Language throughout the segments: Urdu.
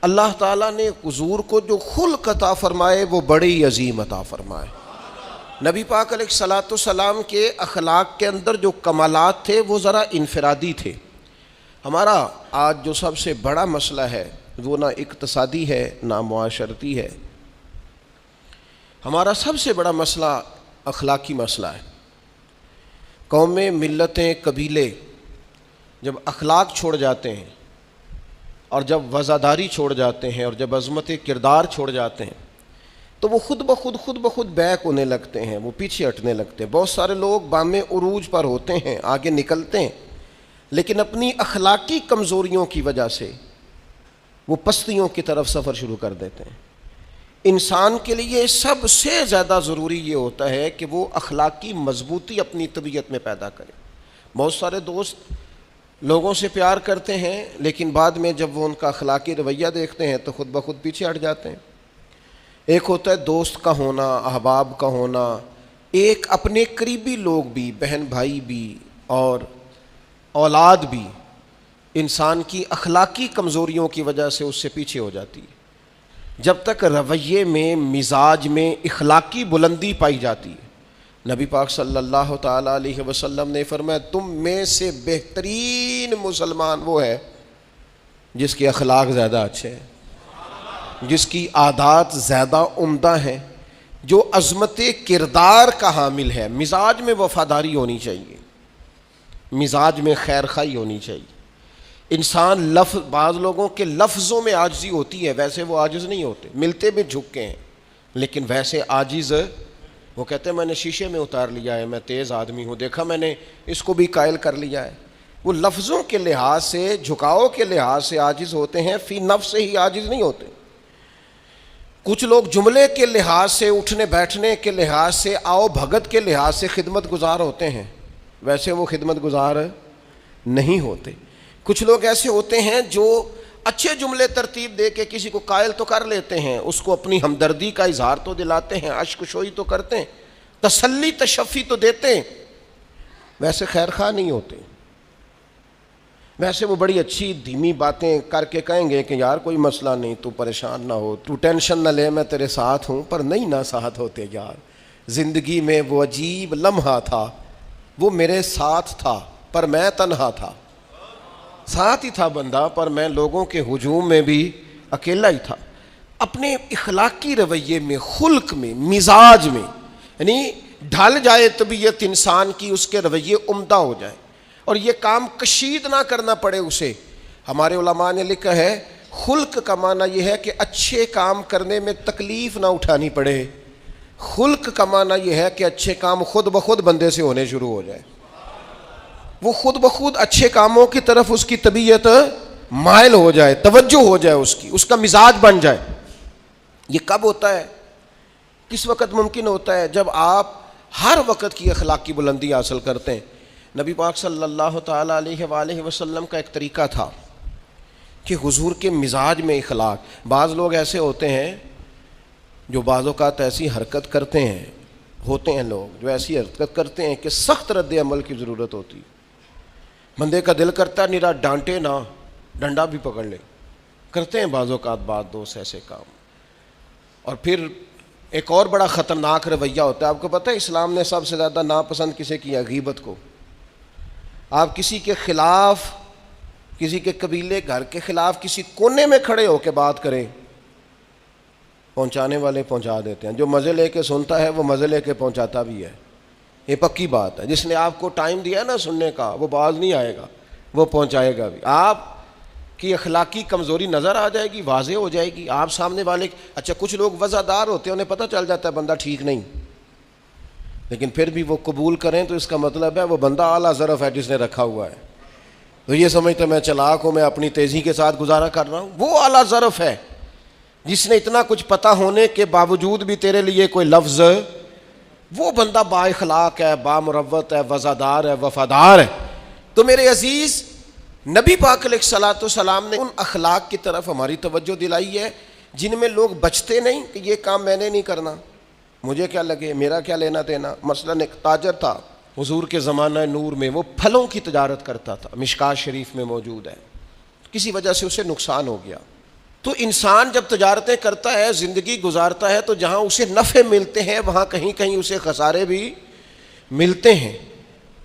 اللہ تعالیٰ نے حضور کو جو خلق عطا فرمائے وہ بڑی عظیم عطا فرمائے۔ نبی پاک علیہ الصلاۃ والسلام کے اخلاق کے اندر جو کمالات تھے وہ ذرا انفرادی تھے۔ ہمارا آج جو سب سے بڑا مسئلہ ہے وہ نہ اقتصادی ہے نہ معاشرتی ہے، ہمارا سب سے بڑا مسئلہ اخلاقی مسئلہ ہے۔ قومیں، ملتیں، قبیلے جب اخلاق چھوڑ جاتے ہیں اور جب وزاداری چھوڑ جاتے ہیں اور جب عظمت کردار چھوڑ جاتے ہیں تو وہ خود بخود بیک ہونے لگتے ہیں، وہ پیچھے ہٹنے لگتے ہیں۔ بہت سارے لوگ بام عروج پر ہوتے ہیں، آگے نکلتے ہیں، لیکن اپنی اخلاقی کمزوریوں کی وجہ سے وہ پستیوں کی طرف سفر شروع کر دیتے ہیں۔ انسان کے لیے سب سے زیادہ ضروری یہ ہوتا ہے کہ وہ اخلاقی مضبوطی اپنی طبیعت میں پیدا کرے۔ بہت سارے دوست لوگوں سے پیار کرتے ہیں لیکن بعد میں جب وہ ان کا اخلاقی رویہ دیکھتے ہیں تو خود بخود پیچھے ہٹ جاتے ہیں۔ ایک ہوتا ہے دوست کا ہونا، احباب کا ہونا، ایک اپنے قریبی لوگ بھی، بہن بھائی بھی اور اولاد بھی انسان کی اخلاقی کمزوریوں کی وجہ سے اس سے پیچھے ہو جاتی ہے۔ جب تک رویے میں، مزاج میں اخلاقی بلندی پائی جاتی ہے، نبی پاک صلی اللہ تعالیٰ علیہ وسلم نے فرمایا تم میں سے بہترین مسلمان وہ ہے جس کے اخلاق زیادہ اچھے ہیں، جس کی عادات زیادہ عمدہ ہیں، جو عظمت کردار کا حامل ہے۔ مزاج میں وفاداری ہونی چاہیے، مزاج میں خیر خواہی ہونی چاہیے۔ انسان بعض لوگوں کے لفظوں میں عاجزی ہوتی ہے، ویسے وہ عاجز نہیں ہوتے، ملتے بھی جھک ہیں، لیکن ویسے عاجز وہ کہتے ہیں میں نے شیشے میں اتار لیا ہے، میں تیز آدمی ہوں، دیکھا میں نے اس کو بھی قائل کر لیا ہے۔ وہ لفظوں کے لحاظ سے، جھکاؤ کے لحاظ سے عاجز ہوتے ہیں، فی نفس سے ہی عاجز نہیں ہوتے۔ کچھ لوگ جملے کے لحاظ سے، اٹھنے بیٹھنے کے لحاظ سے، آؤ بھگت کے لحاظ سے خدمت گزار ہوتے ہیں، ویسے وہ خدمت گزار نہیں ہوتے۔ کچھ لوگ ایسے ہوتے ہیں جو اچھے جملے ترتیب دے کے کسی کو قائل تو کر لیتے ہیں، اس کو اپنی ہمدردی کا اظہار تو دلاتے ہیں، اشک شوئی تو کرتے ہیں، تسلی تشفی تو دیتے ہیں، ویسے خیر خواہ نہیں ہوتے۔ ویسے وہ بڑی اچھی دھیمی باتیں کر کے کہیں گے کہ یار کوئی مسئلہ نہیں، تو پریشان نہ ہو، تو ٹینشن نہ لے، میں تیرے ساتھ ہوں، پر نہیں نہ ساتھ ہوتے یار۔ زندگی میں وہ عجیب لمحہ تھا، وہ میرے ساتھ تھا پر میں تنہا تھا، ساتھ ہی تھا بندہ پر میں لوگوں کے ہجوم میں بھی اکیلا ہی تھا۔ اپنے اخلاقی رویے میں، خلق میں، مزاج میں، یعنی ڈھل جائے طبیعت انسان کی، اس کے رویے عمدہ ہو جائے اور یہ کام کشید نہ کرنا پڑے اسے۔ ہمارے علماء نے لکھا ہے خلق کا معنی یہ ہے کہ اچھے کام کرنے میں تکلیف نہ اٹھانی پڑے، خلق کا معنی یہ ہے کہ اچھے کام خود بخود بندے سے ہونے شروع ہو جائے، وہ خود بخود اچھے کاموں کی طرف اس کی طبیعت مائل ہو جائے، توجہ ہو جائے، اس کا مزاج بن جائے۔ یہ کب ہوتا ہے؟ کس وقت ممکن ہوتا ہے؟ جب آپ ہر وقت کی اخلاقی بلندی حاصل کرتے ہیں۔ نبی پاک صلی اللہ تعالیٰ علیہ وآلہ وسلم کا ایک طریقہ تھا کہ حضور کے مزاج میں اخلاق۔ بعض لوگ ایسے ہوتے ہیں جو بعض اوقات ایسی حرکت کرتے ہیں، ہوتے ہیں لوگ جو ایسی حرکت کرتے ہیں کہ سخت رد عمل کی ضرورت ہوتی ہے۔ بندے کا دل کرتا ہے نرا ڈانٹے نہ، ڈنڈا بھی پکڑ لے، کرتے ہیں بعض اوقات بعض دوست ایسے کام۔ اور پھر ایک اور بڑا خطرناک رویہ ہوتا ہے، آپ کو پتہ ہے اسلام نے سب سے زیادہ ناپسند کسے کیا؟ غیبت کو۔ آپ کسی کے خلاف، کسی کے قبیلے گھر کے خلاف کسی کونے میں کھڑے ہو کے بات کریں، پہنچانے والے پہنچا دیتے ہیں، جو مزے لے کے سنتا ہے وہ مزے لے کے پہنچاتا بھی ہے، یہ پکی بات ہے۔ جس نے آپ کو ٹائم دیا ہے نا سننے کا، وہ باز نہیں آئے گا، وہ پہنچائے گا بھی۔ آپ کی اخلاقی کمزوری نظر آ جائے گی، واضح ہو جائے گی، آپ سامنے والے۔ اچھا کچھ لوگ وزادار ہوتے ہیں، انہیں پتہ چل جاتا ہے بندہ ٹھیک نہیں، لیکن پھر بھی وہ قبول کریں تو اس کا مطلب ہے وہ بندہ اعلیٰ ظرف ہے جس نے رکھا ہوا ہے، تو یہ سمجھتا میں چلاک ہوں، میں اپنی تیزی کے ساتھ گزارا کر رہا ہوں۔ وہ اعلیٰ ظرف ہے جس نے اتنا کچھ پتہ ہونے کے باوجود بھی تیرے لیے کوئی لفظ، وہ بندہ با اخلاق ہے، با مروت ہے، وزادار ہے، وفادار ہے۔ تو میرے عزیز، نبی پاک علیہ الصلاۃ والسلام نے ان اخلاق کی طرف ہماری توجہ دلائی ہے جن میں لوگ بچتے نہیں کہ یہ کام میں نے نہیں کرنا، مجھے کیا لگے، میرا کیا لینا دینا۔ مثلاً ایک تاجر تھا حضور کے زمانہ نور میں، وہ پھلوں کی تجارت کرتا تھا، مشکات شریف میں موجود ہے، کسی وجہ سے اسے نقصان ہو گیا، تو انسان جب تجارتیں کرتا ہے، زندگی گزارتا ہے، تو جہاں اسے نفع ملتے ہیں وہاں کہیں کہیں اسے خسارے بھی ملتے ہیں۔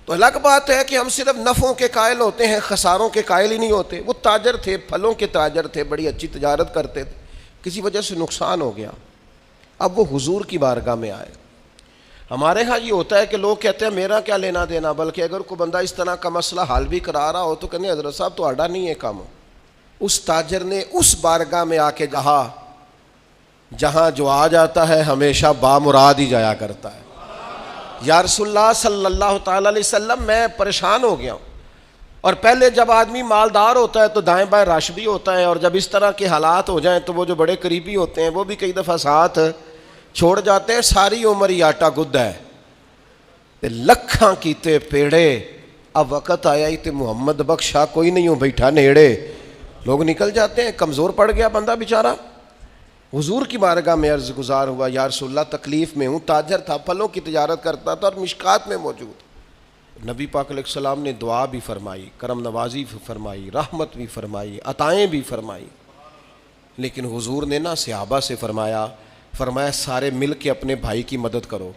تو الگ بات ہے کہ ہم صرف نفعوں کے قائل ہوتے ہیں، خساروں کے قائل ہی نہیں ہوتے۔ وہ تاجر تھے، پھلوں کے تاجر تھے، بڑی اچھی تجارت کرتے تھے، کسی وجہ سے نقصان ہو گیا، اب وہ حضور کی بارگاہ میں آئے۔ ہمارے ہاں یہ ہوتا ہے کہ لوگ کہتے ہیں میرا کیا لینا دینا، بلکہ اگر کوئی بندہ اس طرح کا مسئلہ حل بھی کرا رہا ہو تو کہنے حضرت صاحب تو آڈا نہیں ہے کام۔ اس تاجر نے اس بارگاہ میں آ کے کہا جہاں جو آ جاتا ہے ہمیشہ بامراد ہی جایا کرتا ہے۔ یا رسول اللہ صلی اللہ تعالی علیہ وسلم میں پریشان ہو گیا ہوں، اور پہلے جب آدمی مالدار ہوتا ہے تو دائیں بائیں رش بھی ہوتا ہے، اور جب اس طرح کے حالات ہو جائیں تو وہ جو بڑے قریبی ہوتے ہیں وہ بھی کئی دفعہ ساتھ چھوڑ جاتے ہیں، ساری عمر ہی آٹا گدھا ہے، لکھاں کیتے پیڑے، اب وقت آیا ہی تے محمد بخشا کوئی نہیں ہوں بیٹھا نیڑے، لوگ نکل جاتے ہیں، کمزور پڑ گیا بندہ بیچارہ۔ حضور کی بارگاہ میں عرض گزار ہوا یا رسول اللہ تکلیف میں ہوں، تاجر تھا، پھلوں کی تجارت کرتا تھا اور مشکات میں موجود۔ نبی پاک علیہ السلام نے دعا بھی فرمائی، کرم نوازی بھی فرمائی، رحمت بھی فرمائی، عطائیں بھی فرمائی، لیکن حضور نے نا صحابہ سے فرمایا سارے مل کے اپنے بھائی کی مدد کرو۔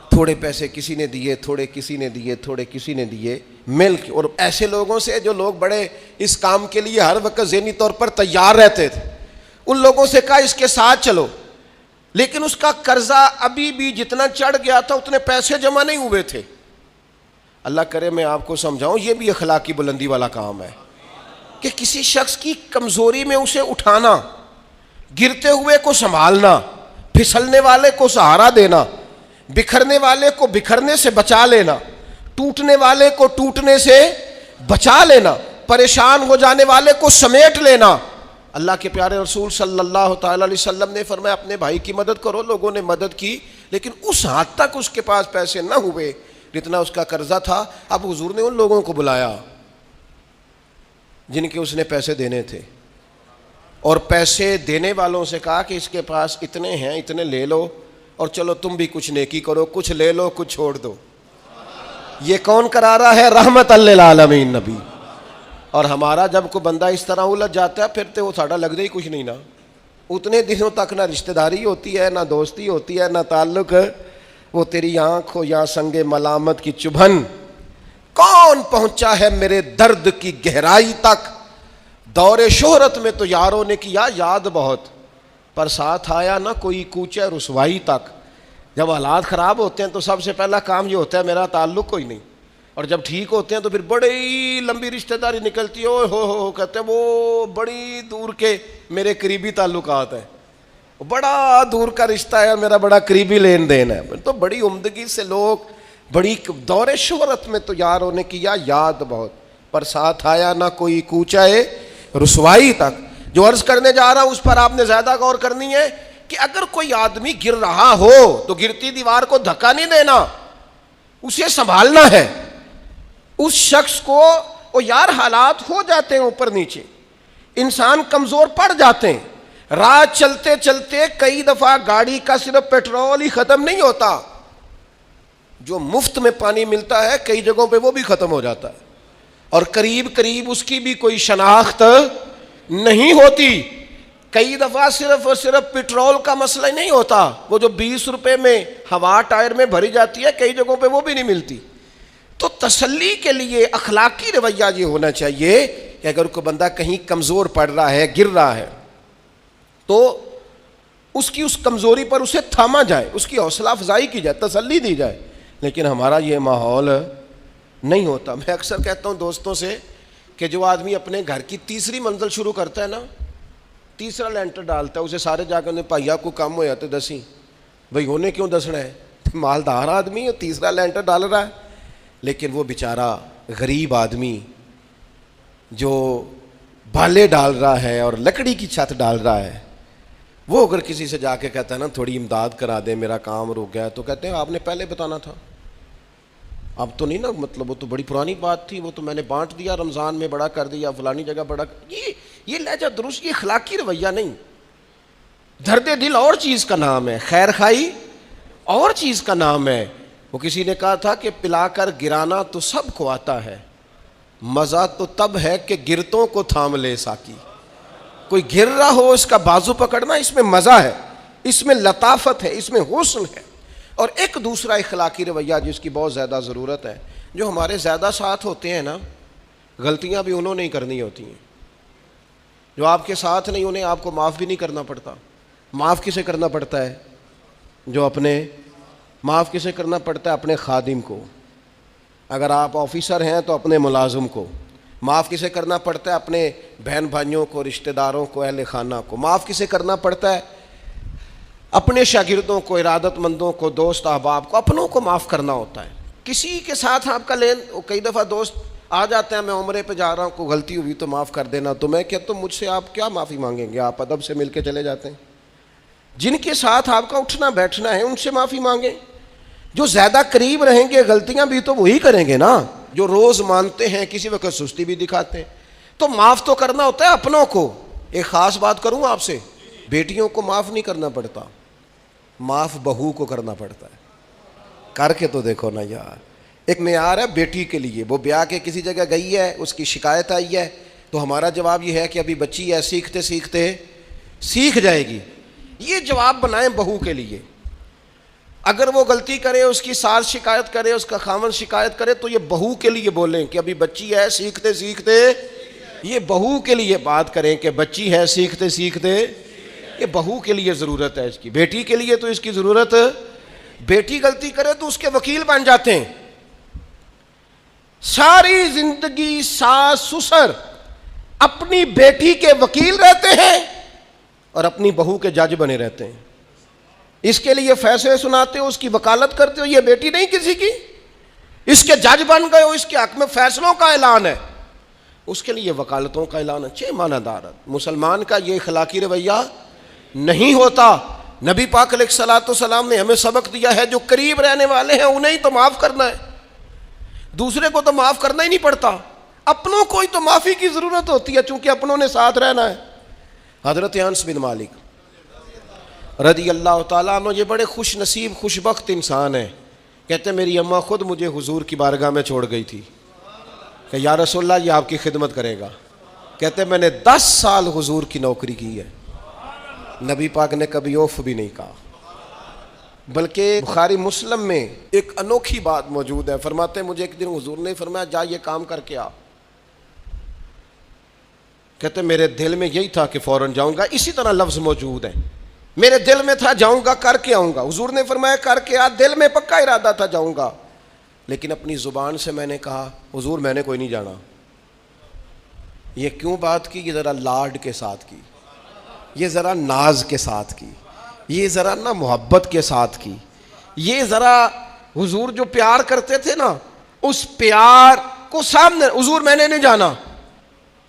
تھوڑے پیسے کسی نے دیے، تھوڑے کسی نے دیے، تھوڑے کسی نے دیے، مل کے، اور ایسے لوگوں سے جو لوگ بڑے اس کام کے لیے ہر وقت ذہنی طور پر تیار رہتے تھے، ان لوگوں سے کہا اس کے ساتھ چلو، لیکن اس کا قرضہ ابھی بھی جتنا چڑھ گیا تھا اتنے پیسے جمع نہیں ہوئے تھے۔ اللہ کرے میں آپ کو سمجھاؤں، یہ بھی اخلاقی بلندی والا کام ہے کہ کسی شخص کی کمزوری میں اسے اٹھانا، گرتے ہوئے کو سنبھالنا، پھسلنے والے کو سہارا دینا، بکھرنے والے کو بکھرنے سے بچا لینا، ٹوٹنے والے کو ٹوٹنے سے بچا لینا، پریشان ہو جانے والے کو سمیٹ لینا۔ اللہ کے پیارے رسول صلی اللہ تعالی علیہ وسلم نے فرمایا اپنے بھائی کی مدد کرو۔ لوگوں نے مدد کی، لیکن اس حد تک اس کے پاس پیسے نہ ہوئے جتنا اس کا قرضہ تھا۔ اب حضور نے ان لوگوں کو بلایا جن کے اس نے پیسے دینے تھے، اور پیسے دینے والوں سے کہا کہ اس کے پاس اتنے ہیں، اتنے لے لو، اور چلو تم بھی کچھ نیکی کرو، کچھ لے لو کچھ چھوڑ دو۔ یہ کون کرا رہا ہے؟ رحمت للعالمین نبی۔ اور ہمارا جب کوئی بندہ اس طرح الجھ جاتا ہے پھر تو وہ ساڑھا لگ دے ہی کچھ نہیں نا، اتنے دنوں تک نہ رشتہ داری ہوتی ہے، نہ دوستی ہوتی ہے، نہ تعلق، وہ تیری آنکھ ہو یا سنگ ملامت کی چبھن۔ کون پہنچا ہے میرے درد کی گہرائی تک، دور شہرت میں تو یاروں نے کیا یاد بہت، پر ساتھ آیا نہ کوئی کوچے رسوائی تک۔ جب حالات خراب ہوتے ہیں تو سب سے پہلا کام یہ ہوتا ہے میرا تعلق کوئی نہیں، اور جب ٹھیک ہوتے ہیں تو پھر بڑی لمبی رشتہ داری نکلتی ہے، اوہ ہو کہتے ہیں وہ بڑی دور کے میرے قریبی تعلقات ہیں، بڑا دور کا رشتہ ہے، میرا بڑا قریبی لین دین ہے۔ تو بڑی عمدگی سے لوگ، بڑی دور شہرت میں تو یاروں نے کیا یاد بہت، پر ساتھ آیا نہ کوئی کوچے رسوائی تک۔ جو عرض کرنے جا رہا ہوں اس پر آپ نے زیادہ غور کرنی ہے کہ اگر کوئی آدمی گر رہا ہو تو گرتی دیوار کو دھکا نہیں دینا، اسے سنبھالنا ہے۔ اس شخص کو وہ یار حالات ہو جاتے ہیں اوپر نیچے، انسان کمزور پڑ جاتے ہیں، راہ چلتے چلتے کئی دفعہ گاڑی کا صرف پیٹرول ہی ختم نہیں ہوتا، جو مفت میں پانی ملتا ہے کئی جگہوں پہ وہ بھی ختم ہو جاتا ہے، اور قریب قریب اس کی بھی کوئی شناخت نہیں ہوتی۔ کئی دفعہ صرف اور صرف پیٹرول کا مسئلہ ہی نہیں ہوتا، وہ جو 20 روپے میں ہوا ٹائر میں بھری جاتی ہے کئی جگہوں پہ وہ بھی نہیں ملتی۔ تو تسلی کے لیے اخلاقی رویہ یہ ہونا چاہیے کہ اگر کوئی بندہ کہیں کمزور پڑ رہا ہے، گر رہا ہے، تو اس کی اس کمزوری پر اسے تھاما جائے، اس کی حوصلہ افزائی کی جائے، تسلی دی جائے۔ لیکن ہمارا یہ ماحول نہیں ہوتا۔ میں اکثر کہتا ہوں دوستوں سے کہ جو آدمی اپنے گھر کی تیسری منزل شروع کرتا ہے نا، تیسرا لینٹر ڈالتا ہے، اسے سارے جا کر پائیا کو کام ہو جاتے دسی بھائی ہونے کیوں دسنا ہے، مالدار آدمی ہے تیسرا لینٹر ڈال رہا ہے، لیکن وہ بیچارہ غریب آدمی جو بالے ڈال رہا ہے اور لکڑی کی چھت ڈال رہا ہے، وہ اگر کسی سے جا کے کہتا ہے نا تھوڑی امداد کرا دے میرا کام رک گیا، تو کہتے ہیں آپ نے پہلے بتانا تھا، اب تو نہیں نا، مطلب وہ تو بڑی پرانی بات تھی، وہ تو میں نے بانٹ دیا، رمضان میں بڑا کر دیا، فلانی جگہ بڑا۔ یہ لہجہ درست، یہ اخلاقی رویہ نہیں۔ درد دل اور چیز کا نام ہے، خیر خائی اور چیز کا نام ہے۔ وہ کسی نے کہا تھا کہ پلا کر گرانا تو سب کو آتا ہے، مزہ تو تب ہے کہ گرتوں کو تھام لے ساکی۔ کوئی گر رہا ہو اس کا بازو پکڑنا، اس میں مزہ ہے، اس میں لطافت ہے، اس میں حسن ہے۔ اور ایک دوسرا اخلاقی رویہ جس کی بہت زیادہ ضرورت ہے، جو ہمارے زیادہ ساتھ ہوتے ہیں نا، غلطیاں بھی انہوں نے ہی کرنی ہوتی ہیں۔ جو آپ کے ساتھ نہیں، انہیں آپ کو معاف بھی نہیں کرنا پڑتا۔ معاف کسے کرنا پڑتا ہے؟ معاف کسے کرنا پڑتا ہے؟ اپنے خادم کو۔ اگر آپ آفیسر ہیں تو اپنے ملازم کو۔ معاف کسے کرنا پڑتا ہے؟ اپنے بہن بھائیوں کو، رشتہ داروں کو، اہل خانہ کو۔ معاف کسے کرنا پڑتا ہے؟ اپنے شاگردوں کو، ارادت مندوں کو، دوست احباب کو، اپنوں کو معاف کرنا ہوتا ہے۔ کسی کے ساتھ آپ کا کئی دفعہ دوست آ جاتے ہیں، میں عمرے پہ جا رہا ہوں، کوئی غلطی ہوئی تو معاف کر دینا، تو میں کہتا ہوں مجھ سے آپ کیا معافی مانگیں گے؟ آپ ادب سے مل کے چلے جاتے ہیں۔ جن کے ساتھ آپ کا اٹھنا بیٹھنا ہے ان سے معافی مانگیں۔ جو زیادہ قریب رہیں گے غلطیاں بھی تو وہی کریں گے نا، جو روز مانتے ہیں، کسی وقت سستی بھی دکھاتے ہیں۔ تو معاف تو کرنا ہوتا ہے اپنوں کو۔ ایک خاص بات کروں آپ سے، بیٹیوں کو معاف نہیں کرنا پڑتا، معاف بہو کو کرنا پڑتا ہے۔ کر کے تو دیکھو نا یار۔ ایک معیار ہے بیٹی کے لیے، وہ بیاہ کے کسی جگہ گئی ہے، اس کی شکایت آئی ہے، تو ہمارا جواب یہ ہے کہ ابھی بچی ہے، سیکھتے سیکھتے سیکھ جائے گی۔ یہ جواب بنائیں بہو کے لیے۔ اگر وہ غلطی کرے، اس کی ساس شکایت کرے، اس کا خاوند شکایت کرے، تو یہ بہو کے لیے بولیں کہ ابھی بچی ہے، سیکھتے سیکھتے۔ یہ بہو کے لیے بات کریں کہ بچی ہے، سیکھتے سیکھتے۔ یہ بہو کے لیے ضرورت ہے اس کی۔ بیٹی کے لیے تو اس کی ضرورت، بیٹی غلطی کرے تو اس کے وکیل بن جاتے ہیں۔ ساری زندگی ساس سسر اپنی بیٹی کے وکیل رہتے ہیں اور اپنی بہو کے جج بنے رہتے ہیں۔ اس کے لیے فیصلے سناتے ہو، اس کی وکالت کرتے ہو، یہ بیٹی نہیں کسی کی، اس کے جج بن گئے ہو، اس کے حق میں فیصلوں کا اعلان ہے، اس کے لیے وکالتوں کا اعلان ہے۔ چھ معنی دارت۔ مسلمان کا یہ اخلاقی رویہ نہیں ہوتا۔ نبی پاک علیہ الصلوۃ والسلام نے ہمیں سبق دیا ہے، جو قریب رہنے والے ہیں انہیں ہی تو معاف کرنا ہے، دوسرے کو تو معاف کرنا ہی نہیں پڑتا۔ اپنوں کو ہی تو معافی کی ضرورت ہوتی ہے، چونکہ اپنوں نے ساتھ رہنا ہے۔ حضرت انس بن مالک رضی اللہ تعالیٰ عنہ یہ بڑے خوش نصیب خوش بخت انسان ہیں۔ کہتے ہیں میری اماں خود مجھے حضور کی بارگاہ میں چھوڑ گئی تھی کہ یا رسول اللہ یہ آپ کی خدمت کرے گا۔ کہتے ہیں میں نے 10 سال حضور کی نوکری کی ہے، نبی پاک نے کبھی اوف بھی نہیں کہا۔ بلکہ بخاری مسلم میں ایک انوکھی بات موجود ہے، فرماتے ہیں مجھے ایک دن حضور نے فرمایا جا یہ کام کر کے آ۔ کہتے ہیں میرے دل میں یہی تھا کہ فوراً جاؤں گا، اسی طرح لفظ موجود ہے، میرے دل میں تھا جاؤں گا، کر کے آؤں گا۔ حضور نے فرمایا کر کے آ، دل میں پکا ارادہ تھا جاؤں گا، لیکن اپنی زبان سے میں نے کہا حضور میں نے کوئی نہیں جانا۔ یہ کیوں بات کی؟ یہ ذرا لاڈ کے ساتھ کی، یہ ذرا ناز کے ساتھ کی، یہ ذرا نا محبت کے ساتھ کی، یہ ذرا حضور جو پیار کرتے تھے نا اس پیار کو سامنے، حضور میں نے نہیں جانا۔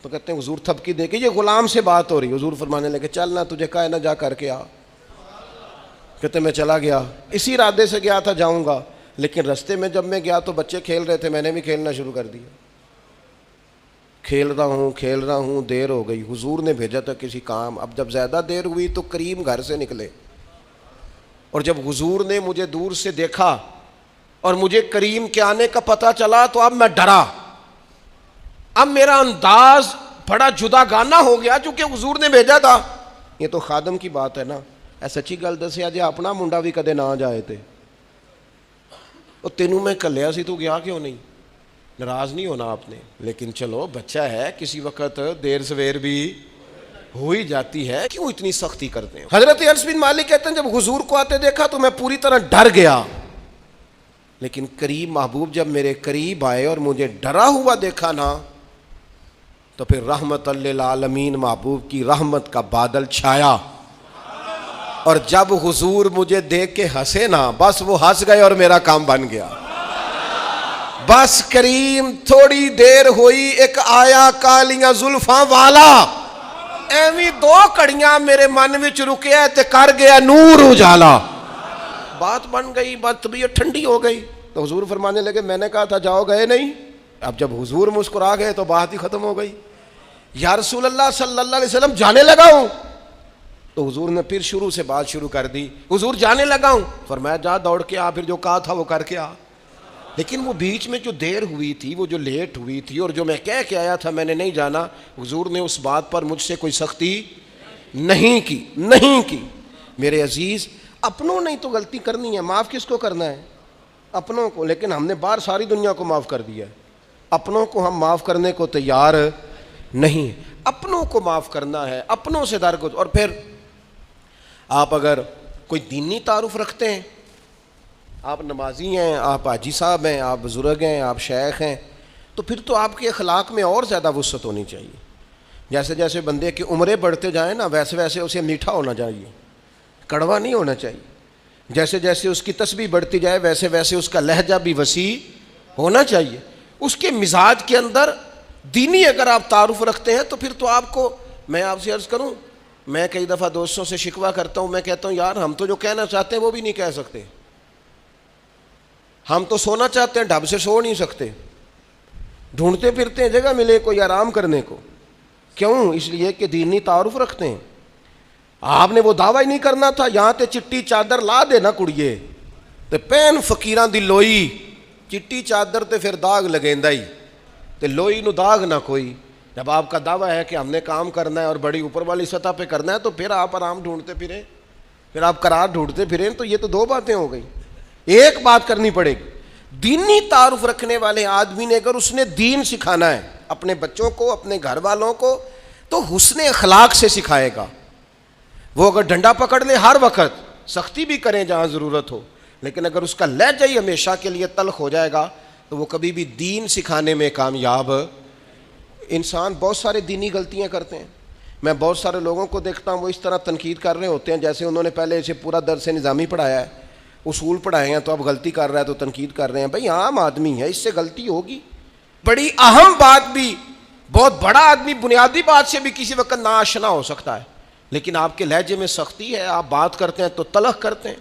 تو کہتے ہیں حضور تھپکی دے کے، یہ غلام سے بات ہو رہی، حضور فرمانے لگے چل نہ تجھے کہا ہے نہ جا کر کے آ۔ کہتے ہیں میں چلا گیا، اسی ارادے سے گیا تھا جاؤں گا، لیکن رستے میں جب میں گیا تو بچے کھیل رہے تھے، میں نے بھی کھیلنا شروع کر دیا۔ کھیل رہا ہوں، دیر ہو گئی، حضور نے بھیجا تھا کسی کام۔ اب جب زیادہ دیر ہوئی تو کریم گھر سے نکلے، اور جب حضور نے مجھے دور سے دیکھا اور مجھے کریم کے آنے کا پتہ چلا تو اب میں ڈرا۔ اب میرا انداز بڑا جدا گانا ہو گیا، چونکہ حضور نے بھیجا تھا۔ یہ تو خادم کی بات ہے نا، ایسا سچی گل دسیا جی اپنا منڈا بھی کدے نہ جائے تے او تینوں میں کلیا سی تو گیا کیوں نہیں؟ ناراض نہیں ہونا آپ نے، لیکن چلو بچہ ہے، کسی وقت دیر سویر بھی ہو ہی جاتی ہے، کیوں اتنی سختی کرتے ہیں؟ حضرت انس بن مالک کہتے ہیں جب حضور کو آتے دیکھا تو میں پوری طرح ڈر گیا، لیکن قریب محبوب جب میرے قریب آئے اور مجھے ڈرا ہوا دیکھا نا تو پھر رحمت للعالمین محبوب کی رحمت کا بادل چھایا، اور جب حضور مجھے دیکھ کے ہنسے نا بس وہ ہنس گئے اور میرا کام بن گیا۔ بس کریم تھوڑی دیر ہوئی، ایک آیا کالیاں زلفاں والا، ایویں 2 کڑیاں میرے من وچ رکیا تے کر گیا نور اجالا۔ بات بن گئی، بات طبیعت ٹھنڈی ہو گئی، تو حضور فرمانے لگے میں نے کہا تھا جاؤ، گئے نہیں۔ اب جب حضور مسکرا گئے تو بات ہی ختم ہو گئی۔ یا رسول اللہ صلی اللہ علیہ وسلم جانے لگا ہوں، تو حضور نے پھر شروع سے بات شروع کر دی، حضور جانے لگا ہوں، فرمایا جا دوڑ کے آ، پھر جو کہا تھا وہ کر کے آ۔ لیکن وہ بیچ میں جو دیر ہوئی تھی، وہ جو لیٹ ہوئی تھی، اور جو میں کہہ کے آیا تھا میں نے نہیں جانا، حضور نے اس بات پر مجھ سے کوئی سختی نہیں کی. میرے عزیز، اپنوں نے تو غلطی کرنی ہے، معاف کس کو کرنا ہے؟ اپنوں کو. لیکن ہم نے باہر ساری دنیا کو معاف کر دیا ہے، اپنوں کو ہم معاف کرنے کو تیار نہیں. اپنوں کو معاف کرنا ہے، اپنوں سے درگزر. اور پھر آپ اگر کوئی دینی تعارف رکھتے ہیں، آپ نمازی ہیں، آپ حاجی صاحب ہیں، آپ بزرگ ہیں، آپ شیخ ہیں، تو پھر تو آپ کے اخلاق میں اور زیادہ وسعت ہونی چاہیے. جیسے جیسے بندے کی عمریں بڑھتے جائیں نا، ویسے ویسے اسے میٹھا ہونا چاہیے، کڑوا نہیں ہونا چاہیے. جیسے جیسے اس کی تسبیح بڑھتی جائے ویسے ویسے اس کا لہجہ بھی وسیع ہونا چاہیے. اس کے مزاج کے اندر دینی اگر آپ تعارف رکھتے ہیں تو پھر تو آپ کو، میں آپ سے عرض کروں، میں کئی دفعہ دوستوں سے شکوہ کرتا ہوں، میں کہتا ہوں یار ہم تو جو کہنا چاہتے ہیں وہ بھی نہیں کہہ سکتے. ہم تو سونا چاہتے ہیں، ڈھب سے سو نہیں سکتے، ڈھونڈتے پھرتے ہیں جگہ ملے کوئی آرام کرنے کو. کیوں؟ اس لیے کہ دینی تعارف رکھتے ہیں. آپ نے وہ دعویٰ ہی نہیں کرنا تھا، یہاں تے چٹی چادر لا دے نا کڑیے تے پین فقیراں دی لوئی، چٹی چادر تے پھر داغ لگیندا ہی تے لوئی نو داغ نہ کوئی. جب آپ کا دعویٰ ہے کہ ہم نے کام کرنا ہے اور بڑی اوپر والی سطح پہ کرنا ہے تو پھر آپ آرام ڈھونڈتے پھریں، پھر آپ قرار ڈھونڈتے پھریں. تو یہ تو دو باتیں ہو گئی. ایک بات کرنی پڑے گی، دینی تعارف رکھنے والے آدمی نے اگر اس نے دین سکھانا ہے اپنے بچوں کو، اپنے گھر والوں کو، تو حسن اخلاق سے سکھائے گا. وہ اگر ڈنڈا پکڑ لے ہر وقت، سختی بھی کریں جہاں ضرورت ہو، لیکن اگر اس کا لہجہ ہی ہمیشہ کے لیے تلخ ہو جائے گا تو وہ کبھی بھی دین سکھانے میں کامیاب. انسان بہت سارے دینی غلطیاں کرتے ہیں. میں بہت سارے لوگوں کو دیکھتا ہوں وہ اس طرح تنقید کر رہے ہوتے ہیں جیسے انہوں نے پہلے اسے پورا درس نظامی پڑھایا ہے، اصول پڑھائے ہیں، تو اب غلطی کر رہا ہے تو تنقید کر رہے ہیں. بھائی عام آدمی ہے، اس سے غلطی ہوگی. بڑی اہم بات بھی، بہت بڑا آدمی بنیادی بات سے بھی کسی وقت ناآشنا ہو سکتا ہے، لیکن آپ کے لہجے میں سختی ہے، آپ بات کرتے ہیں تو تلخ کرتے ہیں.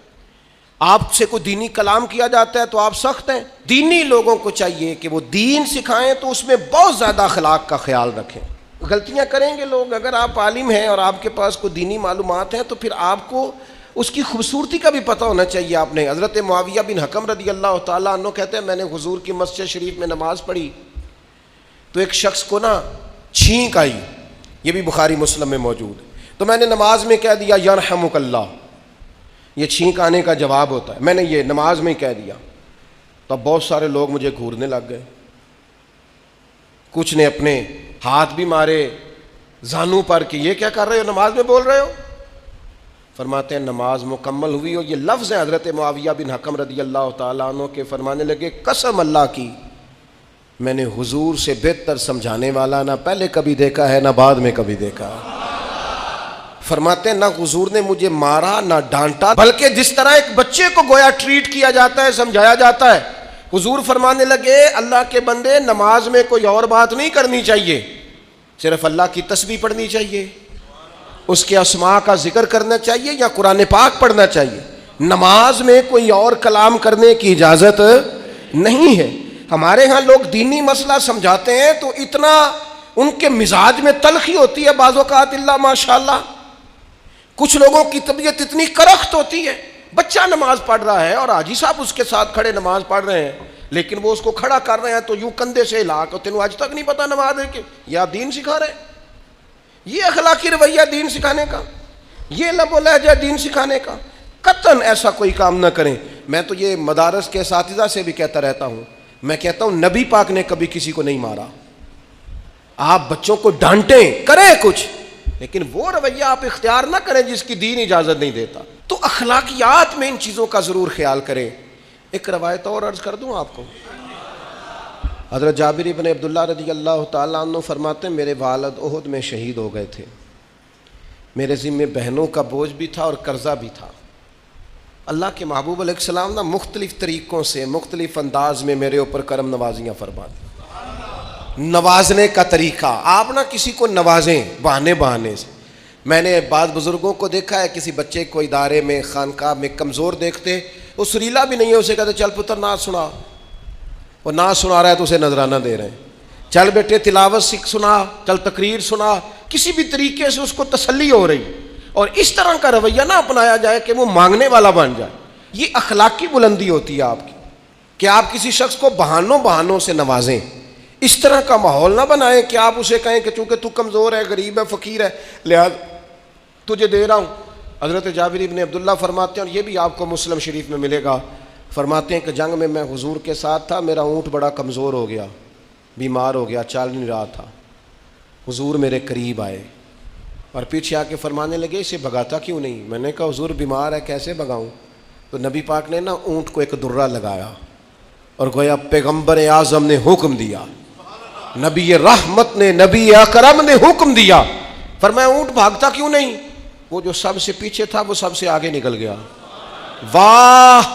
آپ سے کوئی دینی کلام کیا جاتا ہے تو آپ سخت ہیں. دینی لوگوں کو چاہیے کہ وہ دین سکھائیں تو اس میں بہت زیادہ اخلاق کا خیال رکھیں. غلطیاں کریں گے لوگ. اگر آپ عالم ہیں اور آپ کے پاس کوئی دینی معلومات ہیں تو پھر آپ کو اس کی خوبصورتی کا بھی پتہ ہونا چاہیے. آپ نے حضرت معاویہ بن حکم رضی اللہ تعالیٰ عنہ کہتے ہیں میں نے حضور کی مسجد شریف میں نماز پڑھی تو ایک شخص کو نا چھینک آئی، یہ بھی بخاری مسلم میں موجود ہے، تو میں نے نماز میں کہہ دیا یرحمک اللہ. یہ چھینک آنے کا جواب ہوتا ہے، میں نے یہ نماز میں کہہ دیا. تو بہت سارے لوگ مجھے گھورنے لگ گئے، کچھ نے اپنے ہاتھ بھی مارے زانوں پر کہ یہ کیا کر رہے ہو، نماز میں بول رہے ہو. فرماتے ہیں نماز مکمل ہوئی اور یہ لفظ ہیں حضرت معاویہ بن حکم رضی اللہ تعالیٰ عنہ کے، فرمانے لگے قسم اللہ کی میں نے حضور سے بہتر سمجھانے والا نہ پہلے کبھی دیکھا ہے نہ بعد میں کبھی دیکھا. فرماتے ہیں نہ حضور نے مجھے مارا نہ ڈانٹا، بلکہ جس طرح ایک بچے کو گویا ٹریٹ کیا جاتا ہے، سمجھایا جاتا ہے. حضور فرمانے لگے اللہ کے بندے نماز میں کوئی اور بات نہیں کرنی چاہیے، صرف اللہ کی تسبیح پڑھنی چاہیے، اس کے اسماء کا ذکر کرنا چاہیے یا قرآن پاک پڑھنا چاہیے. نماز میں کوئی اور کلام کرنے کی اجازت نہیں ہے. ہمارے ہاں لوگ دینی مسئلہ سمجھاتے ہیں تو اتنا ان کے مزاج میں تلخی ہوتی ہے بعض اوقات، اللہ ماشاءاللہ. کچھ لوگوں کی طبیعت اتنی کرخت ہوتی ہے، بچہ نماز پڑھ رہا ہے اور حاجی صاحب اس کے ساتھ کھڑے نماز پڑھ رہے ہیں، لیکن وہ اس کو کھڑا کر رہے ہیں تو یوں کندھے سے ہلا کے، تینوں آج تک نہیں پتا نماز ہے کہ یہ آپ دین سکھا رہے ہیں. یہ اخلاقی رویہ دین سکھانے کا، یہ لب و لہجہ دین سکھانے کا. قطعاً ایسا کوئی کام نہ کریں. میں تو یہ مدارس کے اساتذہ سے بھی کہتا رہتا ہوں، میں کہتا ہوں نبی پاک نے کبھی کسی کو نہیں مارا. آپ بچوں کو ڈانٹیں، کریں کچھ، لیکن وہ رویہ آپ اختیار نہ کریں جس کی دین اجازت نہیں دیتا. تو اخلاقیات میں ان چیزوں کا ضرور خیال کریں. ایک روایت اور عرض کر دوں آپ کو. حضرت جابر بن عبداللہ رضی اللہ تعالیٰ عنہ فرماتے ہیں میرے والد احد میں شہید ہو گئے تھے، میرے ذمے بہنوں کا بوجھ بھی تھا اور قرضہ بھی تھا. اللہ کے محبوب علیہ السلام نا مختلف طریقوں سے مختلف انداز میں میرے اوپر کرم نوازیاں فرماتے. نوازنے کا طریقہ، آپ نہ کسی کو نوازیں بہانے سے. میں نے بعض بزرگوں کو دیکھا ہے کسی بچے کو ادارے میں خانقاہ میں کمزور دیکھتے، وہ سریلا بھی نہیں ہے، اسے کہتے چل پتر نعت سنا، وہ نعت سنا رہا ہے تو اسے نذرانہ دے رہے ہیں، چل بیٹے تلاوت سیکھ سنا، چل تقریر سنا، کسی بھی طریقے سے اس کو تسلی ہو رہی. اور اس طرح کا رویہ نہ اپنایا جائے کہ وہ مانگنے والا بن جائے. یہ اخلاقی بلندی ہوتی ہے آپ کی کہ آپ کسی شخص کو بہانوں سے نوازیں، اس طرح کا ماحول نہ بنائیں کہ آپ اسے کہیں کہ چونکہ تو کمزور ہے، غریب ہے، فقیر ہے، لہذا تجھے دے رہا ہوں۔ حضرت جابر بن عبداللہ فرماتے ہیں، اور یہ بھی آپ کو مسلم شریف میں ملے گا، فرماتے ہیں کہ جنگ میں حضور کے ساتھ تھا، میرا اونٹ بڑا کمزور ہو گیا، بیمار ہو گیا، چل نہیں رہا تھا۔ حضور میرے قریب آئے اور پیچھے آ کے فرمانے لگے اسے بھگاتا کیوں نہیں؟ میں نے کہا حضور بیمار ہے، کیسے بھگاؤں؟ تو نبی پاک نے نا اونٹ کو ایک درہ لگایا اور گویا پیغمبر اعظم نے حکم دیا، نبی رحمت نے، نبی اکرم نے حکم دیا، فرمایا اونٹ بھاگتا کیوں نہیں؟ وہ جو سب سے پیچھے تھا وہ سب سے آگے نکل گیا۔ واہ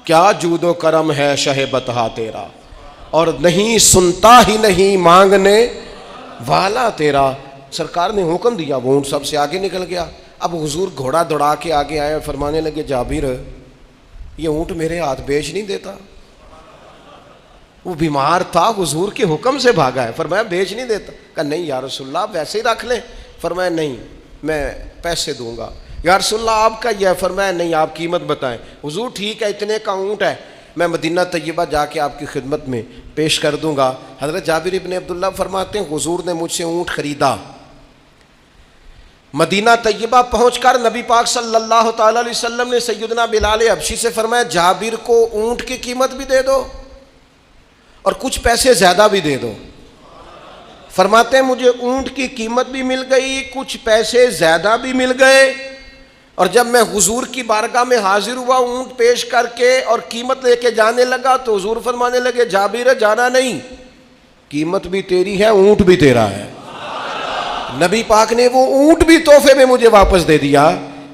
کیا جود و کرم ہے شہ بطحا تیرا، اور نہیں سنتا ہی نہیں مانگنے والا تیرا۔ سرکار نے حکم دیا، وہ اونٹ سب سے آگے نکل گیا۔ اب حضور گھوڑا دوڑا کے آگے آئے اور فرمانے لگے جابر یہ اونٹ میرے ہاتھ بیچ نہیں دیتا، وہ بیمار تھا، حضور کے حکم سے بھاگا ہے، فرمایا بیچ نہیں دیتا؟ کہا نہیں یا رسول اللہ آپ ویسے ہی رکھ لیں۔ فرمایا نہیں میں پیسے دوں گا۔ یا رسول اللہ آپ کا یہ ہے؟ فرمایا نہیں آپ قیمت بتائیں۔ حضور ٹھیک ہے اتنے کا اونٹ ہے، میں مدینہ طیبہ جا کے آپ کی خدمت میں پیش کر دوں گا۔ حضرت جابر بن عبداللہ فرماتے ہیں حضور نے مجھ سے اونٹ خریدا، مدینہ طیبہ پہنچ کر نبی پاک صلی اللہ تعالی علیہ وسلم نے سیدنا بلال حبشی سے فرمایا جابر کو اونٹ کی قیمت بھی دے دو اور کچھ پیسے زیادہ بھی دے دو۔ فرماتے ہیں مجھے اونٹ کی قیمت بھی مل گئی، کچھ پیسے زیادہ بھی مل گئے، اور جب میں حضور کی بارگاہ میں حاضر ہوا اونٹ پیش کر کے اور قیمت لے کے جانے لگا تو حضور فرمانے لگے جابر جانا نہیں، قیمت بھی تیری ہے، اونٹ بھی تیرا ہے۔ نبی پاک نے وہ اونٹ بھی تحفے میں مجھے واپس دے دیا۔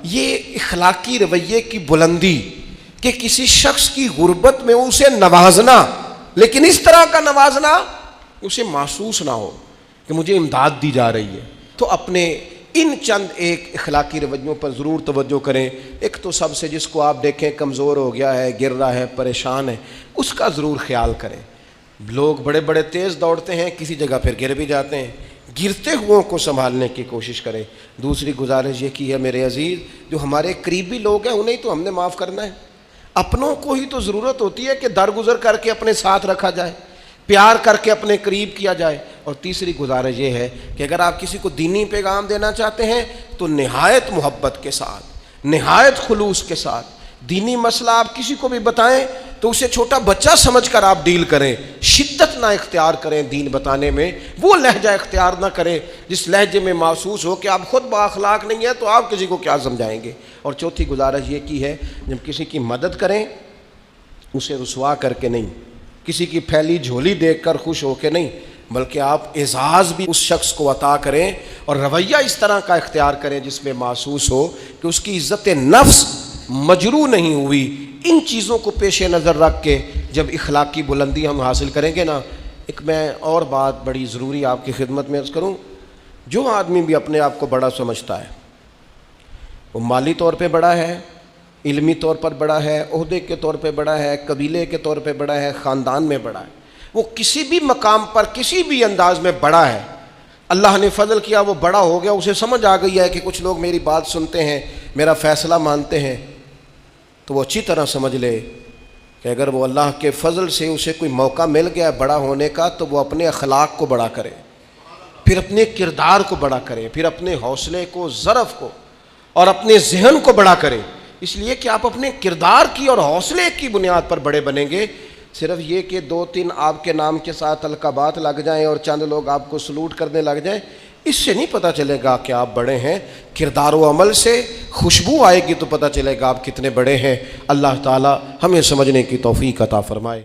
یہ اخلاقی رویے کی بلندی کہ کسی شخص کی غربت میں اسے نوازنا، لیکن اس طرح کا نوازنا اسے محسوس نہ ہو کہ مجھے امداد دی جا رہی ہے۔ تو اپنے ان چند ایک اخلاقی رویوں پر ضرور توجہ کریں۔ ایک تو سب سے جس کو آپ دیکھیں کمزور ہو گیا ہے، گر رہا ہے، پریشان ہے، اس کا ضرور خیال کریں۔ لوگ بڑے بڑے تیز دوڑتے ہیں، کسی جگہ پھر گر بھی جاتے ہیں، گرتے ہوئوں کو سنبھالنے کی کوشش کریں۔ دوسری گزارش یہ کی ہے میرے عزیز، جو ہمارے قریبی لوگ ہیں انہیں تو ہم نے معاف کرنا ہے، اپنوں کو ہی تو ضرورت ہوتی ہے کہ درگزر کر کے اپنے ساتھ رکھا جائے، پیار کر کے اپنے قریب کیا جائے۔ اور تیسری گزارش یہ ہے کہ اگر آپ کسی کو دینی پیغام دینا چاہتے ہیں تو نہایت محبت کے ساتھ، نہایت خلوص کے ساتھ دینی مسئلہ آپ کسی کو بھی بتائیں تو اسے چھوٹا بچہ سمجھ کر آپ ڈیل کریں، شدت نہ اختیار کریں دین بتانے میں، وہ لہجہ اختیار نہ کریں جس لہجے میں محسوس ہو کہ آپ خود بااخلاق نہیں ہیں تو آپ کسی کو کیا سمجھائیں گے۔ اور چوتھی گزارش یہ کی ہے جب کسی کی مدد کریں اسے رسوا کر کے نہیں، کسی کی پھیلی جھولی دیکھ کر خوش ہو کے نہیں، بلکہ آپ اعزاز بھی اس شخص کو عطا کریں اور رویہ اس طرح کا اختیار کریں جس میں محسوس ہو کہ اس کی عزت نفس مجروح نہیں ہوئی۔ ان چیزوں کو پیش نظر رکھ کے جب اخلاقی بلندی ہم حاصل کریں گے نا۔ ایک میں اور بات بڑی ضروری آپ کی خدمت میں عرض کروں، جو آدمی بھی اپنے آپ کو بڑا سمجھتا ہے، وہ مالی طور پہ بڑا ہے، علمی طور پر بڑا ہے، عہدے کے طور پہ بڑا ہے، قبیلے کے طور پہ بڑا ہے، خاندان میں بڑا ہے، وہ کسی بھی مقام پر کسی بھی انداز میں بڑا ہے، اللہ نے فضل کیا وہ بڑا ہو گیا، اسے سمجھ آ گئی ہے کہ کچھ لوگ میری بات سنتے ہیں، میرا فیصلہ مانتے ہیں، تو وہ اچھی طرح سمجھ لے کہ اگر وہ اللہ کے فضل سے اسے کوئی موقع مل گیا بڑا ہونے کا تو وہ اپنے اخلاق کو بڑا کرے، پھر اپنے کردار کو بڑا کرے، پھر اپنے حوصلے کو، ظرف کو اور اپنے ذہن کو بڑا کرے۔ اس لیے کہ آپ اپنے کردار کی اور حوصلے کی بنیاد پر بڑے بنیں گے۔ صرف یہ کہ 2-3 آپ کے نام کے ساتھ القابات لگ جائیں اور چند لوگ آپ کو سلوٹ کرنے لگ جائیں، اس سے نہیں پتہ چلے گا کہ آپ بڑے ہیں۔ کردار و عمل سے خوشبو آئے گی تو پتہ چلے گا آپ کتنے بڑے ہیں۔ اللہ تعالی ہمیں سمجھنے کی توفیق عطا فرمائے۔